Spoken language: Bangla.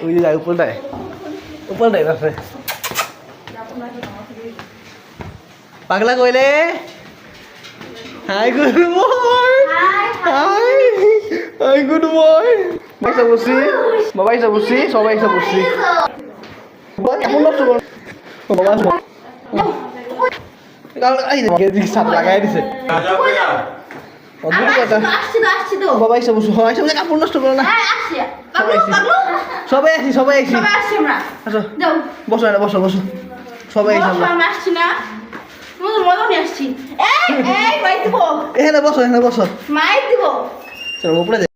ওই যে উপরটায় আছে পাগলা কইলে hi good boy hi good boy বাবা এসে বসছি সবাই এসে বসছি এখন নষ্ট করো বাবা সাথে লাগাই দিছে বাবা এসে বসু হয় সবাই কাপড় নষ্ট করো না সবাই আসি আসো বসো না বসো বসো সবাই আসি আমরা এখানে বসো চলো উপরে